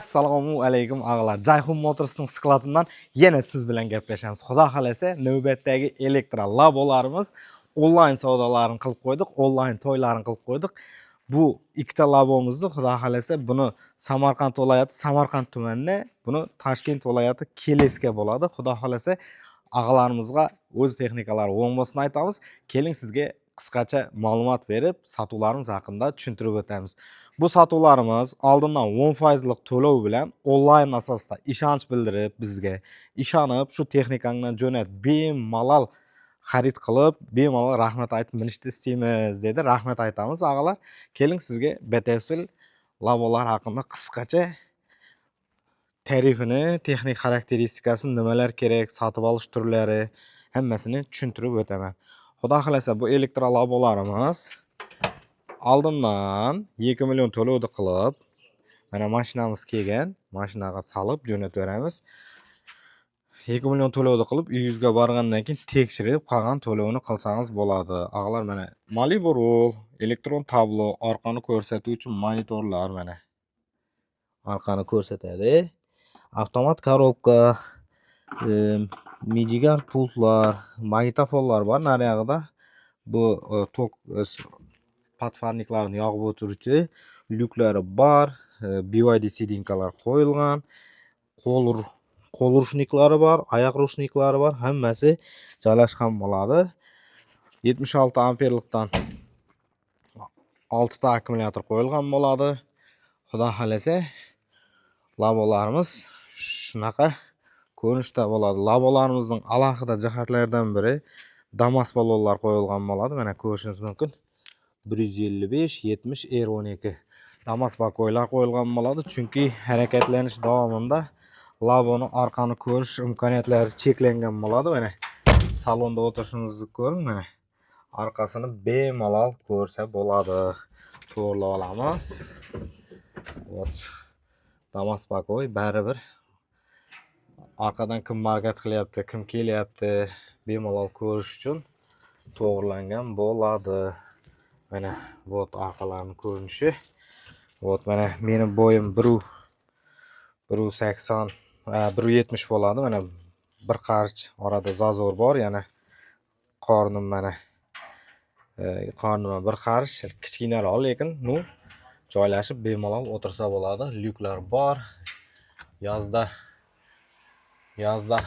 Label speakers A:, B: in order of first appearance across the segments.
A: Assalomu alaykum ağalar. Jayhun Motors'ning skladından yana siz bilan gaplashamiz. Xudo xolasa, navbatdagi elektrolabolarimiz onlayn savdolarini qilib qo'ydik, onlayn to'ylarini qilib qo'ydik. Bu ikkita labomizni xudo xolasa buni Samarqand viloyati, Samarqand tumanida, buni Toshkent viloyati Kelesga bo'ladi. Xudo xolasa, ağalarimizga o'z texnikalari o'ng bo'lsin aytamiz. Keling sizga qisqacha ma'lumot berib, sotuvlarimiz haqida tushuntirib o'tamiz. Bu sotuvlarimiz oldindan 10% to'lov bilan onlayn asosda ishonch bildirib, bizga ishonib, shu texnikangdan jo'nat bemalol xarid qilib, bemalol rahmat aytib minishni istaymiz dedi. Rahmat aytamiz ağalar. Keling sizga batafsil labolar haqida qisqacha tarifini, texnik xarakteristikasini, nimalar kerak, sotib olish turlari hammasini tushuntirib o'taman. Xudo xolasa bu elektrolabolarimiz oldindan 2 million to'lovni qilib, mana mashinamiz kelgan, mashinaga solib jo'nataveramiz. 2 million to'lovni qilib, uyingizga borgandan keyin tekshirib, qolgan to'lovni qilsangiz bo'ladi. Ağalar mana Malibu rul, elektron tablo, orqani ko'rsatuvchi monitorlar mana. Orqani ko'rsatadi. Avtomat korobka, mijigar pultlar, magnitofonlar bor nariyog'ida. Bu tok patfarniklarni yog'ib o'tiruvchi lyuklari bor, BYD sidinkalar qo'yilgan, qo'l rushniklari bor, oyoq rushniklari bor, hammasi joylashgan bo'ladi. 76 amperlikdan 6 ta akkumulyator qo'yilgan bo'ladi. Xudo xolasa, labolarimiz shunaqa ko'rinishda bo'ladi. Labolarimizning alohida jihatlaridan biri Damas balonlar qo'yilgan bo'ladi. Mana ko'rishingiz mumkin. 155 70 R12 Damas bakoylar qo'yilgan bo'ladi. Chunki harakatlanish davomida laboni orqani ko'rish imkoniyatlari cheklangan bo'ladi. Mana salonda o'tirishingizni ko'ring, mana orqasini bemalol ko'rsa bo'ladi. To'g'rilab olamiz. Вот. Damas bakoy baribir orqadan kim markat qilyapti, kim kelyapti, bemalol ko'rish uchun to'g'rilangan bo'ladi. Mana вот orqalarini ko'rinishi. Вот mana mening bo'yim 1.80, 1.70 bo'ladi. Mana bir qarich orada zazor bor, yana qornim mana qornima bir qarich kichkinaroq, lekin nu joylashib bemalol o'tirsa bo'ladi. Lyuklar bor. Yozda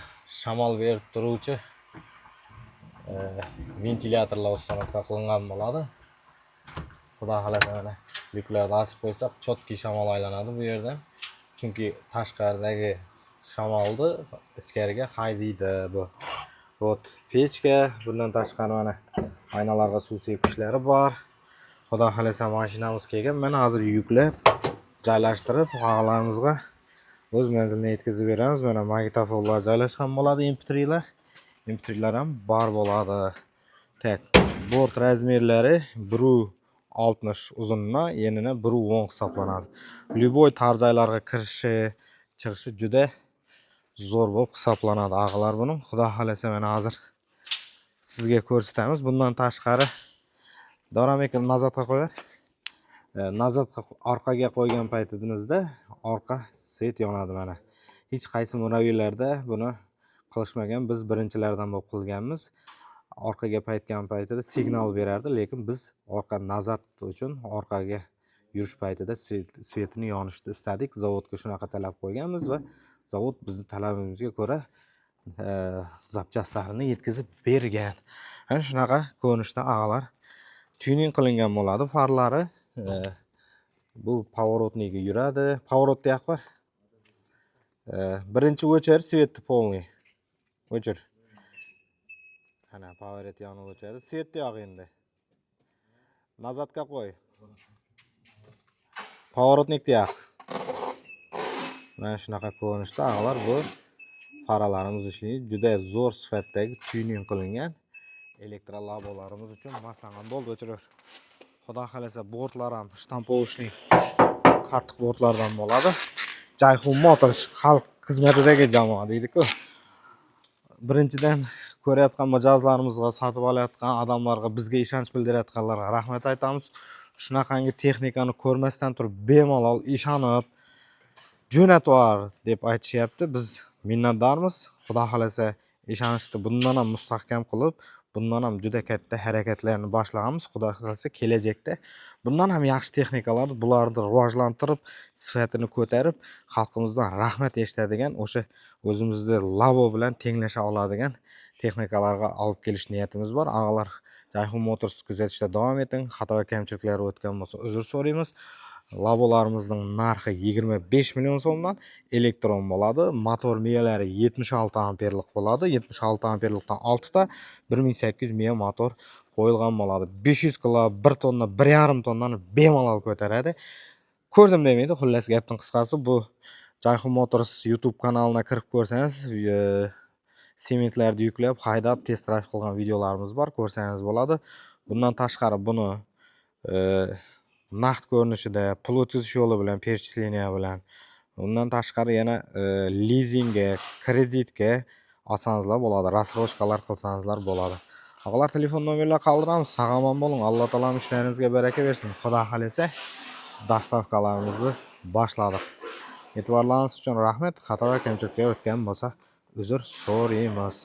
A: shamol berib turuvchi ventilyatorlar uстановка qilingan bo'ladi. Xudo xolasa mana lyuklarni ochib qo'ysak, chotki shamol aylanadi bu yerdan. Chunki tashqaridagi shamolni ichkariga haydaydi bu. Вот pechka, bundan tashqari mana aynalarga suv sepkichlari bor. Xudo xolasa mashinamiz kelgan. Mana hozir yuklab, joylashtirib, og'alarimizga o'z manziliga yetkazib beramiz. Mana magnitofonlar joylashgan bo'ladi, MP3lar. MP3lar ham bor bo'ladi. Tak, bort razmerlari 1.60 uzunna, yenini 1.10 hisoblanadi. Любой tarjoylarga kirishi, chiqishi juda zo'r bo'lib hisoblanadi ağalar buning. Xudo xolasa mana hozir sizga ko'rsatamiz. Bundan tashqari Doram aka nazarga qo'yar. Nazarga orqaga qo'ygan paytingizda orqa svet yonadi mana. Hech qaysi murabbiylarda buni qilishmagan, biz birinchilardan bo'lib qilganmiz. Orqaga paytgan paytida signal berardi, lekin biz orqa nazar uchun orqaga yurish paytida svetini yonishni istadik. Zavodga shunaqa talab qo'yganmiz va zavod bizning talabimizga ko'ra zapchastlarini yetkazib bergan. Ana shunaqa ko'rinishda ağalar tuning qilingan bo'ladi. Farlari bu поворотниga yuradi. Поворот deyapti. Birinchi o'chir, svetni полный. O'chir. Ana pоворот yonib o'chadi. Svetni yo'q endi. Nazarga qo'y. Поворотник deyapti. Mana shunaqa ko'rinishda ağalar bu faralarimiz ishlaydi. Juda zo'r sifatdagi tuning qilingan elektrolabolarimiz uchun maslangan bo'ldi. O'chirib. Xudo xolasa bortlar ham shtampovishli qattiq bortlardan bo'ladi. Jayhun Motors xalq xizmatidagi jamoa deydi-ku. Birinchidan ko'rayotgan mijozlarimizga, sotib olayotgan odamlarga, bizga ishonch bildirayotganlarga rahmat aytamiz. Shunaqangi texnikani ko'rmasdan turib bemalol ishonib jo'natar deb aytishyapti. Biz minnatdormiz. Xudo xolasa ishonchni bundan ham mustahkam qilib, bundan ham juda katta harakatlarni boshlag'amiz. Xudo xolasa kelajakda bundan ham yaxshi texnikalar, bularni rivojlantirib, sifatini ko'tarib, xalqimizdan rahmat eshitadigan, o'sha o'zimizda Labo bilan tenglasha oladigan texnikalarga olib kelish niyatimiz bor. Ağalar Jayhun Motors kuzatishda davom eting. Xato va kamchiliklar o'tgan bo'lsa uzr so'raymiz. Labolarimizning narxi 25 million so'mdan elektron bo'ladi. Motor miyalari 76 amperlik bo'ladi. 76 amperlikdan 6 ta 1800 miya motor qo'yilgan bo'ladi. 500 kg, 1 tonna, 1,5 tonnani bemalol ko'taradi. Ko'rdim demaydi. Xullas gapning qisqasi bu Jayhun Motors YouTube kanalına kirib ko'rsangiz, sementlarni yuklab, haydab, test drive qilgan videolarimiz bor, ko'rsangiz bo'ladi. Bundan tashqari buni naqd ko'rinishida, pul o'tkazish yo'li bilan, перечисление bilan, undan tashqari yana lizingga, kreditga olsangizlar bo'ladi, рассрочкалар qilsangizlar bo'ladi. Og'alar telefon nomerlar qoldiramiz. Sog'lom bo'ling. Alloh taoloning ishlaringizga baraka bersin. Xudo xolasa dastavkalarimizni boshladik. E'tiborlaringiz uchun rahmat. Xato va kamchiliklar o'tgan bo'lsa uzr so'raymiz.